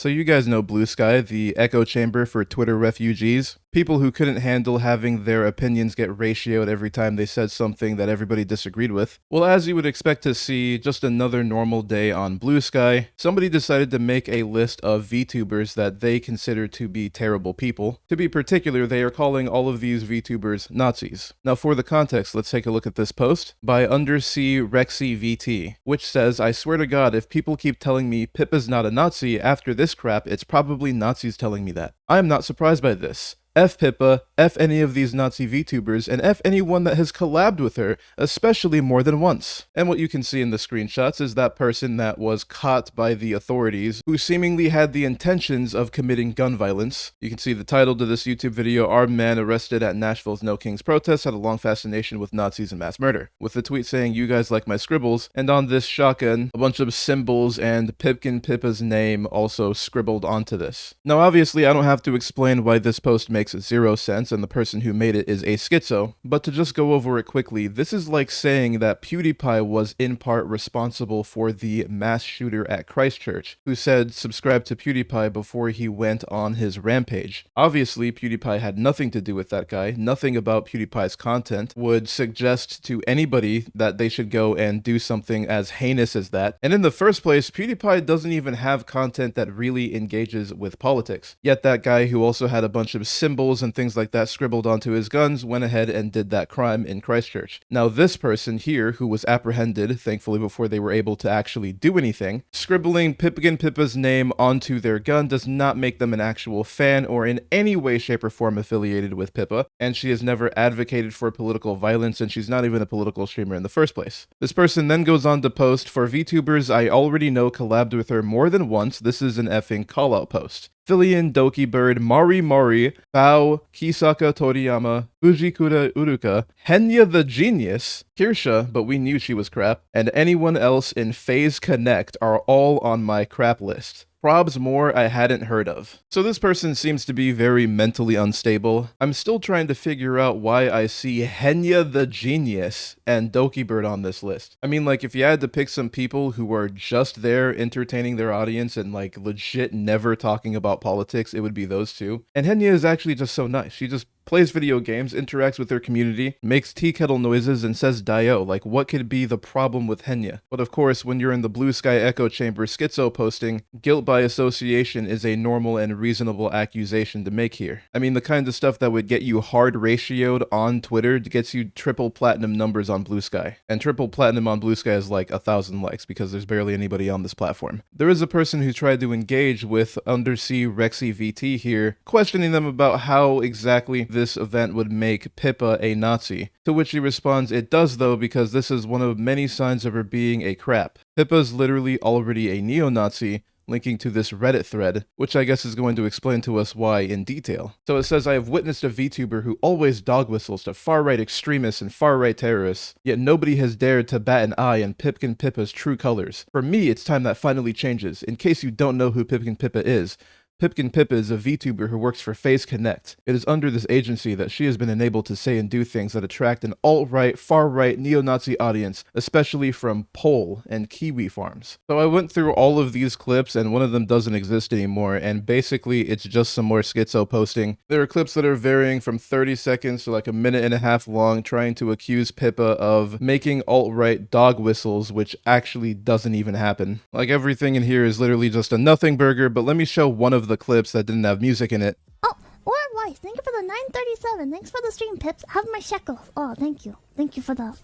So you guys know Bluesky, the echo chamber for Twitter refugees. People who couldn't handle having their opinions get ratioed every time they said something that everybody disagreed with. Well, as you would expect to see, just another normal day on Bluesky, somebody decided to make a list of Vtubers that they consider to be terrible people. To be particular, they are calling all of these Vtubers Nazis. Now for the context, let's take a look at this post by Undersea Rexy VT, which says, "I swear to God, if people keep telling me Pippa's not a Nazi after this crap, it's probably Nazis telling me that. I am not surprised by this. F Pippa, F any of these Nazi VTubers, and F anyone that has collabed with her, especially more than once." And what you can see in the screenshots is that person that was caught by the authorities, who seemingly had the intentions of committing gun violence. You can see the title to this YouTube video, "Armed Man Arrested at Nashville's No Kings Protest Had a Long Fascination with Nazis and Mass Murder," with the tweet saying, "You guys like my scribbles," and on this shotgun, a bunch of symbols and Pipkin Pippa's name also scribbled onto this. Now obviously I don't have to explain why this post makes zero sense and the person who made it is a schizo, but to just go over it quickly, this is like saying that PewDiePie was in part responsible for the mass shooter at Christchurch, who said subscribe to PewDiePie before he went on his rampage. Obviously, PewDiePie had nothing to do with that guy. Nothing about PewDiePie's content would suggest to anybody that they should go and do something as heinous as that. And in the first place, PewDiePie doesn't even have content that really engages with politics. Yet that guy who also had a bunch of symbols and things like that scribbled onto his guns went ahead and did that crime in Christchurch. Now this person here, who was apprehended, thankfully before they were able to actually do anything, scribbling Pipkin Pippa's name onto their gun does not make them an actual fan or in any way, shape, or form affiliated with Pippa, and she has never advocated for political violence, and she's not even a political streamer in the first place. This person then goes on to post, "For Vtubers I already know collabed with her more than once, this is an effing call-out post. Filian Doki Bird, Mari Mori, Bao, Kisaka Toriyama, Fujikura Uruka, Henya the Genius, Kirsha, but we knew she was crap, and anyone else in Phase Connect are all on my crap list. Probs more I hadn't heard of." So this person seems to be very mentally unstable. I'm still trying to figure out why I see Henya the Genius and Doki Bird on this list. I mean, like, if you had to pick some people who are just there entertaining their audience and like legit never talking about politics, it would be those two. And Henya is actually just so nice. She just plays video games, interacts with her community, makes tea kettle noises, and says Dio. Like, what could be the problem with Henya? But of course, when you're in the Bluesky echo chamber schizo posting, guilt by association is a normal and reasonable accusation to make here. I mean, the kind of stuff that would get you hard ratioed on Twitter gets you triple platinum numbers on Bluesky. And triple platinum on Bluesky is like 1,000 likes because there's barely anybody on this platform. There is a person who tried to engage with Undersea Rexy VT here, questioning them about how exactly this event would make Pippa a Nazi, to which he responds, "It does though, because this is one of many signs of her being a crap. Pippa's literally already a neo-Nazi," linking to this Reddit thread, which I guess is going to explain to us why in detail. So it says, "I have witnessed a VTuber who always dog whistles to far-right extremists and far-right terrorists, yet nobody has dared to bat an eye in Pipkin Pippa's true colors. For me, it's time that finally changes. In case you don't know who Pipkin Pippa is, Pipkin Pippa is a VTuber who works for Phase Connect. It is under this agency that she has been enabled to say and do things that attract an alt-right, far-right, neo-Nazi audience, especially from Pole and Kiwi farms." So I went through all of these clips, and one of them doesn't exist anymore, and basically it's just some more schizo posting. There are clips that are varying from 30 seconds to like a minute and a half long, trying to accuse Pippa of making alt-right dog whistles, which actually doesn't even happen. Like, everything in here is literally just a nothing burger, but let me show one of the clips that didn't have music in it. "Oh, Warren Weiss, thank you for the 937. Thanks for the stream, Pips. Have my shekels. Oh, thank you. Thank you for the...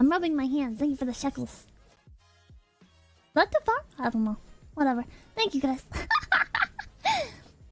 I'm rubbing my hands. Thank you for the shekels. What the fuck? I don't know. Whatever. Thank you, guys."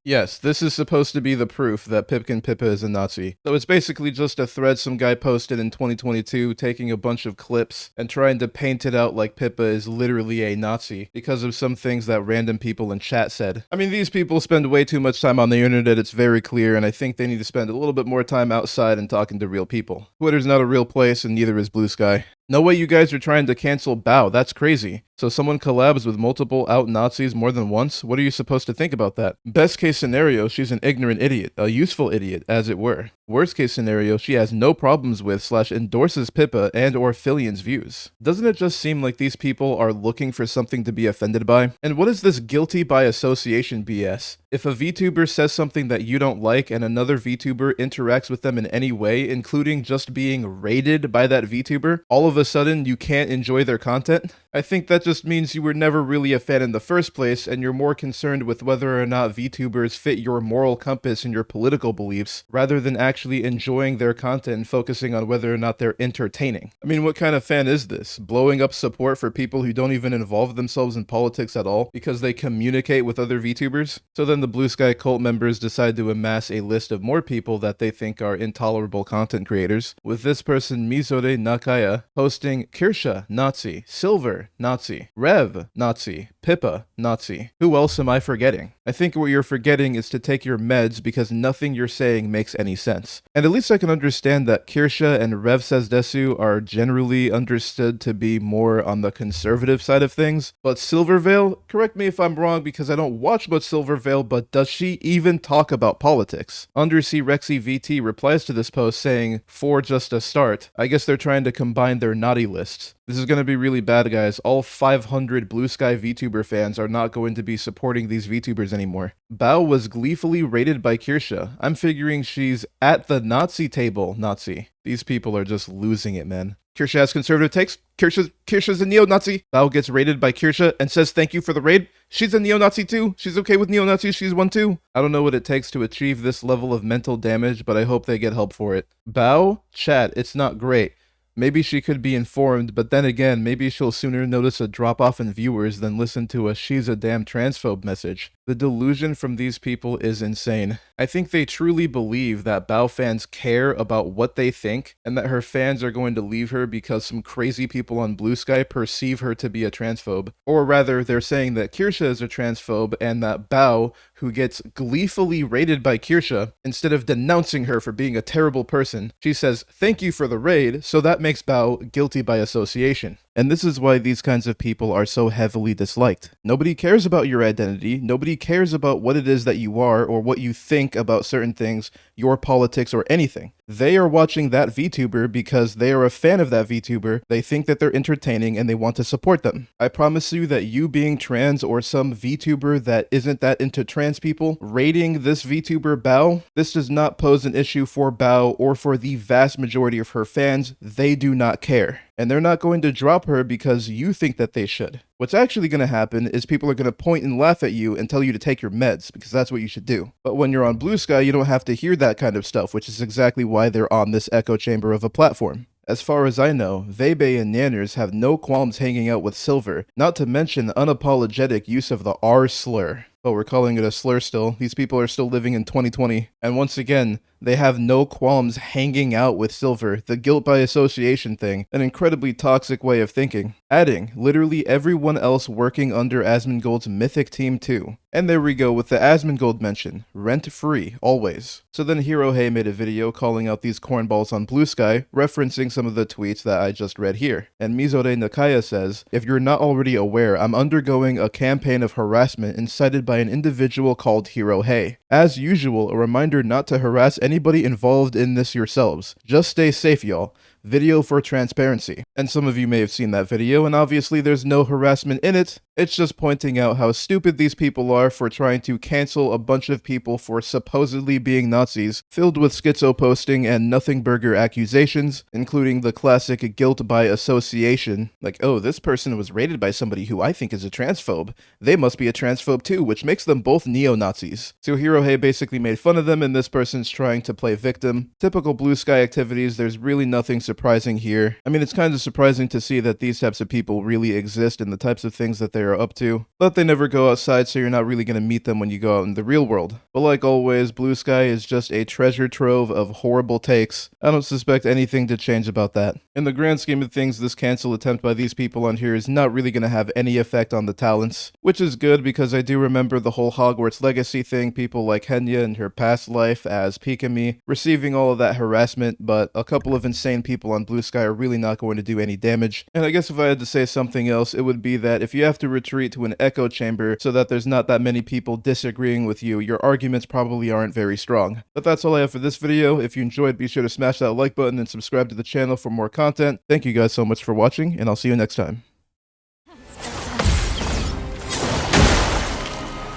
Yes, this is supposed to be the proof that Pipkin Pippa is a Nazi. So it's basically just a thread some guy posted in 2022, taking a bunch of clips and trying to paint it out like Pippa is literally a Nazi because of some things that random people in chat said. I mean, these people spend way too much time on the internet, it's very clear, and I think they need to spend a little bit more time outside and talking to real people. Twitter's not a real place, and neither is Bluesky. No way you guys are trying to cancel Bao, that's crazy. So someone collabs with multiple out-Nazis more than once? What are you supposed to think about that? Best case scenario, she's an ignorant idiot, a useful idiot, as it were. Worst case scenario, she has no problems with / endorses Pippa and or Fillion's views. Doesn't it just seem like these people are looking for something to be offended by? And what is this guilty by association BS? If a VTuber says something that you don't like and another VTuber interacts with them in any way, including just being rated by that VTuber, all of a sudden you can't enjoy their content? I think that just means you were never really a fan in the first place, and you're more concerned with whether or not VTubers fit your moral compass and your political beliefs, rather than actually enjoying their content and focusing on whether or not they're entertaining. I mean, what kind of fan is this? Blowing up support for people who don't even involve themselves in politics at all because they communicate with other VTubers? So then the Bluesky cult members decide to amass a list of more people that they think are intolerable content creators, with this person Mizore Nakaya posting Kirsha, Nazi, Silver, Nazi, Rev, Nazi, Pippa, Nazi. Who else am I forgetting? I think what you're forgetting is to take your meds because nothing you're saying makes any sense. And at least I can understand that Kirsha and Rev Says Desu are generally understood to be more on the conservative side of things, but Silverveil, correct me if I'm wrong because I don't watch much Silverveil, but does she even talk about politics? Undersea Rexy VT replies to this post saying, "For just a start." I guess they're trying to combine their naughty lists. This is going to be really bad, guys. All 500 Bluesky VTuber fans are not going to be supporting these VTubers anymore. Bao was gleefully rated by Kirsha. I'm figuring she's at the Nazi table, Nazi. These people are just losing it, man. Kirsha has conservative takes. Kirsha's a neo-Nazi. Bao gets raided by Kirsha and says thank you for the raid. She's a neo-Nazi too. She's okay with neo-Nazis. She's one too. I don't know what it takes to achieve this level of mental damage, but I hope they get help for it. Bao, chat, it's not great. Maybe she could be informed, but then again, maybe she'll sooner notice a drop-off in viewers than listen to a "she's a damn transphobe" message. The delusion from these people is insane. I think they truly believe that Bao fans care about what they think, and that her fans are going to leave her because some crazy people on Bluesky perceive her to be a transphobe. Or rather, they're saying that Kirsha is a transphobe, and that Bao, who gets gleefully raided by Kirsha, instead of denouncing her for being a terrible person, she says, "Thank you for the raid," so that makes Bao guilty by association. And this is why these kinds of people are so heavily disliked. Nobody cares about your identity, nobody cares about what it is that you are or what you think about certain things, your politics or anything. They are watching that VTuber because they are a fan of that VTuber, they think that they're entertaining and they want to support them. I promise you that you being trans or some VTuber that isn't that into trans people, rating this VTuber Bao, this does not pose an issue for Bao or for the vast majority of her fans. They do not care. And they're not going to drop her because you think that they should. What's actually going to happen is people are going to point and laugh at you and tell you to take your meds, because that's what you should do. But when you're on Bluesky, you don't have to hear that kind of stuff, which is exactly why they're on this echo chamber of a platform. As far as I know, Vebe and Nanners have no qualms hanging out with Silver, not to mention unapologetic use of the R slur. Oh, we're calling it a slur still. These people are still living in 2020. And once again, they have no qualms hanging out with Silver, the guilt by association thing, an incredibly toxic way of thinking. Adding, literally everyone else working under Asmongold's mythic team too. And there we go with the Asmongold mention, rent-free, always. So then Hirohei made a video calling out these cornballs on Bluesky, referencing some of the tweets that I just read here. And Mizore Nakaya says, "If you're not already aware, I'm undergoing a campaign of harassment incited by an individual called Hirohei. As usual, a reminder not to harass anybody involved in this yourselves. Just stay safe, y'all. Video for transparency." And some of you may have seen that video, and obviously there's no harassment in it. It's just pointing out how stupid these people are for trying to cancel a bunch of people for supposedly being Nazis, filled with schizo posting and nothing burger accusations, including the classic guilt by association. Like, oh, this person was rated by somebody who I think is a transphobe. They must be a transphobe too, which makes them both neo-Nazis. So Hirohei basically made fun of them, and this person's trying to play victim. Typical Bluesky activities, there's really nothing surprising here. I mean, it's kind of surprising to see that these types of people really exist and the types of things that they are up to, but they never go outside, so you're not really going to meet them when you go out in the real world. But like always, Bluesky is just a treasure trove of horrible takes. I don't suspect anything to change about that. In the grand scheme of things, this cancel attempt by these people on here is not really going to have any effect on the talents, which is good because I do remember the whole Hogwarts Legacy thing, people like Henya in her past life as Pikami receiving all of that harassment, but a couple of insane people on Bluesky are really not going to do any damage. And I guess if I had to say something else, it would be that if you have to retreat to an echo chamber so that there's not that many people disagreeing with you. Your arguments probably aren't very strong. But that's all I have for this video. If you enjoyed, be sure to smash that like button and subscribe to the channel for more content. Thank you guys so much for watching, and I'll see you next time.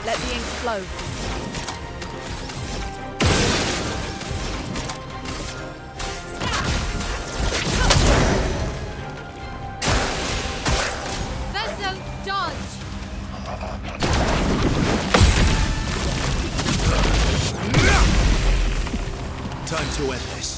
Let the ink flow. Vessel dodge. Time to end this.